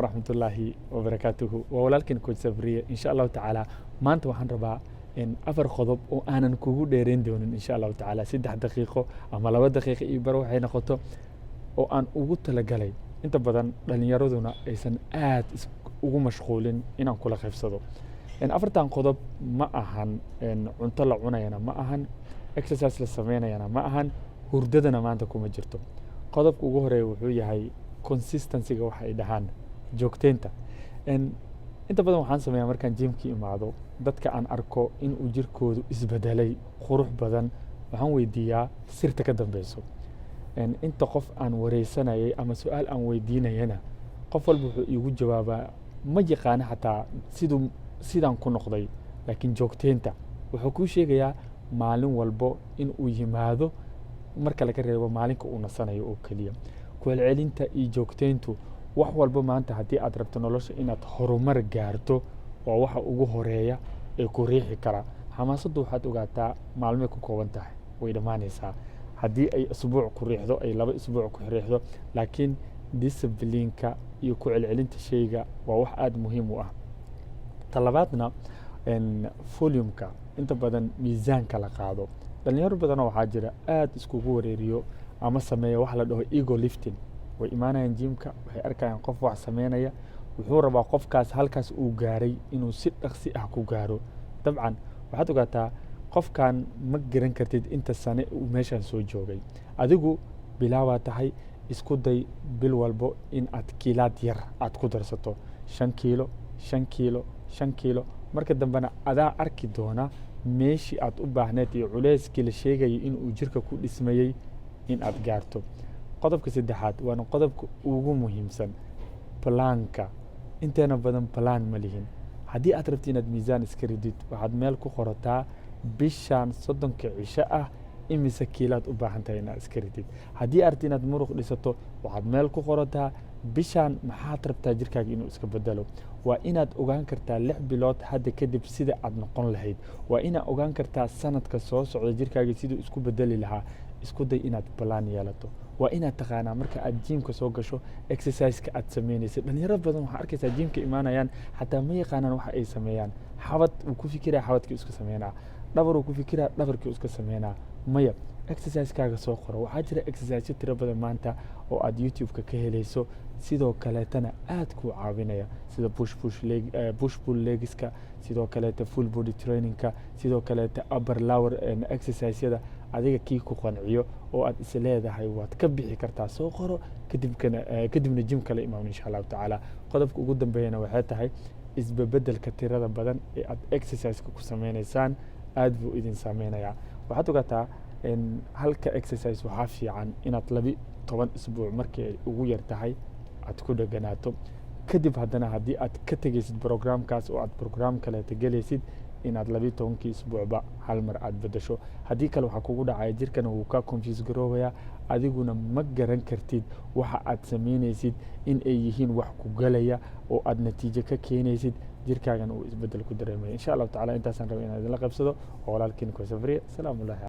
ورحمة الله وبركاته ولكن كنت سفرية إن شاء الله تعالى ما أنت وحن ربا إن أفر خضب وأنا نكوه ديرين دون إن شاء الله تعالى 6 دقيقة أما لو دقيقة يبرو حين خطو وأن أقول لجلي أنت بدن لأن يردنا إنسان ugu mashquulin inaan kula qaybsado afartan qodob ma ahan cunto la cunayana ma ahan exercise la sameynayana ma ahan hurdadana maanta kuma jirto qodobka ugu horeeya wuxuu yahay consistency-ga waxa ay dhahaan joogteynta inta badan waxaan sameeyaa markaan gym-ki imaado dadka aan arko in uu jirkoodu isbedelay qurux badan waxaan weydiiyaa sirta ka dambeyso inta qof aan wareysanayay ama su'aal aan weydiinayana qof walba wuxuu igu jawaabaa ma yaqaan xataa sidaan ku noqday laakiin joogteynta wuxuu ku sheegayaa maalin walbo in uu yimaado marka laga reebo maalinka uu nasanayo oo kaliya ku celcelinta iyo joogteyntu wax walba maanta haddii aad rabto nolosha inaad horumar gaarto waa waxa ugu horeeya ee ku riixi kara xamaasaddu waxaad ogaataa maalmay ku kooban tahay way dhammaanaysaa haddii ay isbuuc ku riixdo ay 2 isbuuc ku riixdo laakiin discipline-ka iyo ku celcelinta shayga waa wax aad muhiim u ah talabaadna volume-ka inta badan miisaanka la qaado dhalinyaro badan waxaa jira aad iskugu wareeriyo ama sameeyo wax la dhaho ego lifting way imaanayaan gym-ka waxay arkayaan qof wax sameynaya wuxuu rabaa qofkaas halkaas uu gaaray inuu si dhaqsi ah ku gaaro dabcan waxaad ogaataa qofkan ma garan kartid inta sane uu meeshan soo joogay adigu bilaawaa tahay isku day bil walbo in aad kiilaad yar aad ku darsato 5 kiilo 5 kiilo 5 kiilo marka dambena adaa arki doona meeshii aad u baahneed iyo culeyskii la sheegayay in uu jirka ku dhismayay in aad gaarto qodobka saddexaad waa qodobka ugu muhiimsan planka inteena badan plan ma lihin haddii aad rabto inaad miisaan iska ridid waxaad meel ku qorataa bishan 30 cisho ah imise kiilaad u baahan tahay inaad iska ridid haddii aad inaad muruq dhisato waxaad meel ku qorataa bishan maxaad rabtaa jirkaaga inuu iska bedelo waa inaad ogaan kartaa 6 bilood hadda kadib sida aad noqon lahayd waa inaad ogaan kartaa sanadka soo socda jirkaaga siduu isku bedeli lahaa isku day inaad plan yeelato waa inaad taqaanaa marka aad gym-ka soo gasho exercise-ka aad sameynayso dhalinyaro badan waxaa arkaysaa gym-ka imaanayaan xataa ma yaqaanaan waxa ay sameeyaan xabad uu ku fikiraa xabadkii iska sameynaa dhabar uu ku fikiraa dhabarkii iska sameynaa maya exercise-kaaga soo qoro waxaa jira exercise tiro badan maanta oo aad YouTube-ka ka helayso sidoo kaleetana aad ku caawinaya sida push pull legs-ka sidoo kaleeta full body training-ka sidoo kaleeta upper lower exercise-yada adiga kii ku qanciyo oo aad is leedahay waad ka bixi kartaa soo qoro kadibna gym kale imaam insha Allah taala qodobka ugu dambeeyana waxay tahay isbebedelka tirada badan ee aad exercise-ka ku sameynaysaan aad buu idin saameynayaa waxaad ogaataa in halka exercise waxaa fiican inaad 12 isbuuc markay ugu yar tahay aad ku dhaganaato kadib haddana haddii aad ka tegaysid programkaas oo aad program kale tagalaysid inaad 12 isbuucba hal mar aad bedesho haddii kale waxa kugu dhacay jirkana uu ka confuse garoobaya adiguna ma garan kartid waxa aad sameynaysid in ay yihiin wax ku galaya oo aad natiijo ka keenaysid jirkaagana uu isbedel ku dareemayo insha Allah taala intaasaan rabaa inaan idin la qabsado walaalkiin ku safriye salaamu alaykum